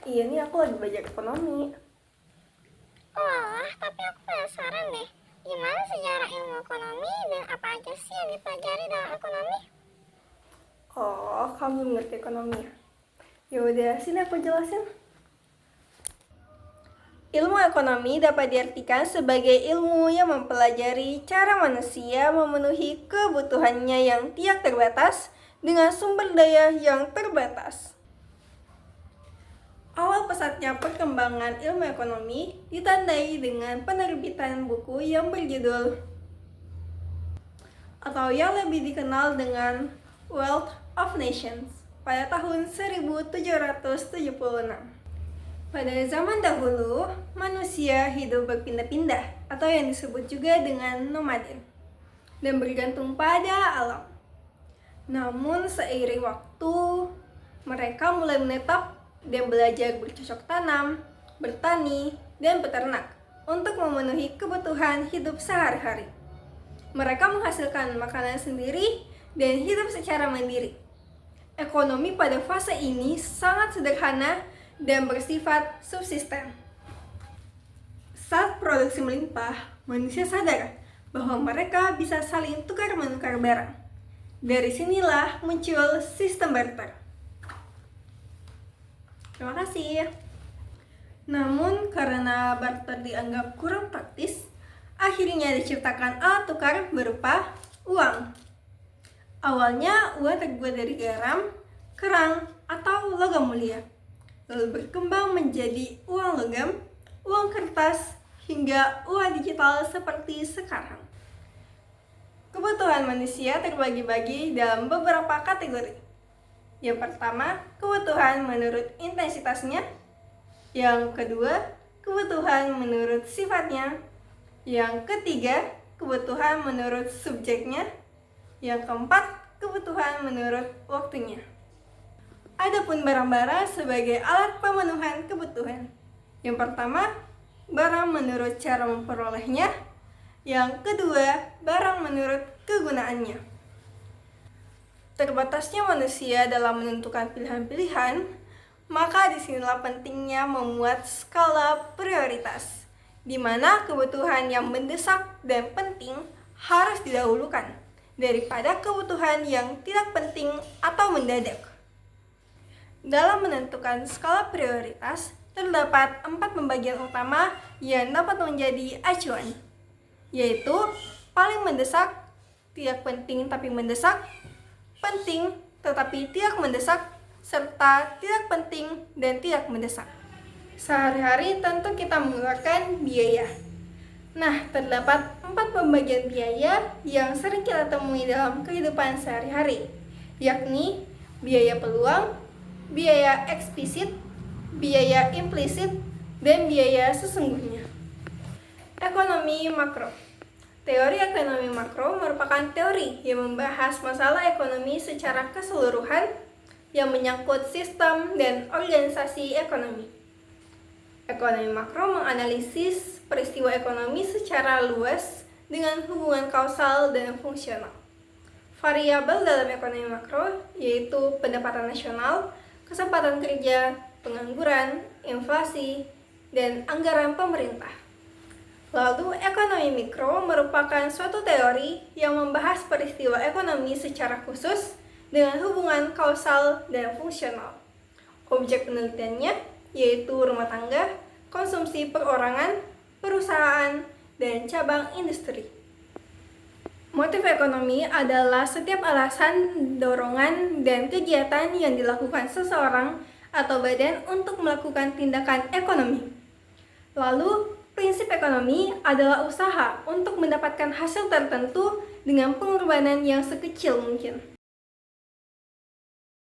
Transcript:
Iya nih, aku lagi belajar ekonomi. Oh alah, tapi aku penasaran deh, gimana sejarah ilmu ekonomi dan apa aja sih yang dipelajari dalam ekonomi? Oh, kamu belum ngerti ekonomi ya? Ya udah, sini aku jelasin. Ilmu ekonomi dapat diartikan sebagai ilmu yang mempelajari cara manusia memenuhi kebutuhannya yang tidak terbatas dengan sumber daya yang terbatas. Awal pesatnya perkembangan ilmu ekonomi ditandai dengan penerbitan buku yang berjudul atau yang lebih dikenal dengan Wealth of Nations pada tahun 1776. Pada zaman dahulu, manusia hidup berpindah-pindah atau yang disebut juga dengan nomaden dan bergantung pada alam. Namun seiring waktu, mereka mulai menetap dan belajar bercocok tanam, bertani, dan beternak untuk memenuhi kebutuhan hidup sehari-hari. Mereka menghasilkan makanan sendiri dan hidup secara mandiri. Ekonomi pada fase ini sangat sederhana dan bersifat subsisten. Saat produksi melimpah, manusia sadar bahwa mereka bisa saling tukar-menukar barang. Dari sinilah muncul sistem barter. Terima kasih. Namun karena barter dianggap kurang praktis, akhirnya diciptakan alat tukar berupa uang. Awalnya uang terbuat dari garam, kerang, atau logam mulia. Lalu berkembang menjadi uang logam, uang kertas, hingga uang digital seperti sekarang. Kebutuhan manusia terbagi-bagi dalam beberapa kategori. Yang pertama, kebutuhan menurut intensitasnya. Yang kedua, kebutuhan menurut sifatnya. Yang ketiga, kebutuhan menurut subjeknya. Yang keempat, kebutuhan menurut waktunya. Adapun barang-barang sebagai alat pemenuhan kebutuhan. Yang pertama, barang menurut cara memperolehnya. Yang kedua, barang menurut kegunaannya. Terbatasnya manusia dalam menentukan pilihan-pilihan, maka disinilah pentingnya membuat skala prioritas, di mana kebutuhan yang mendesak dan penting harus didahulukan daripada kebutuhan yang tidak penting atau mendadak. Dalam menentukan skala prioritas, terdapat 4 pembagian utama yang dapat menjadi acuan, yaitu paling mendesak, tidak penting tapi mendesak, penting tetapi tidak mendesak, serta tidak penting dan tidak mendesak. Sehari-hari tentu kita mengeluarkan biaya. Nah, terdapat 4 pembagian biaya yang sering kita temui dalam kehidupan sehari-hari, yakni biaya peluang, biaya eksplisit, biaya implisit, dan biaya sesungguhnya. Ekonomi makro. Teori ekonomi makro merupakan teori yang membahas masalah ekonomi secara keseluruhan yang menyangkut sistem dan organisasi ekonomi. Ekonomi makro menganalisis peristiwa ekonomi secara luas dengan hubungan kausal dan fungsional. Variabel dalam ekonomi makro yaitu pendapatan nasional, kesempatan kerja, pengangguran, inflasi, dan anggaran pemerintah. Lalu, ekonomi mikro merupakan suatu teori yang membahas peristiwa ekonomi secara khusus dengan hubungan kausal dan fungsional. Objek penelitiannya yaitu rumah tangga, konsumsi perorangan, perusahaan, dan cabang industri. Motif ekonomi adalah setiap alasan, dorongan, dan kegiatan yang dilakukan seseorang atau badan untuk melakukan tindakan ekonomi. Lalu, prinsip ekonomi adalah usaha untuk mendapatkan hasil tertentu dengan pengorbanan yang sekecil mungkin.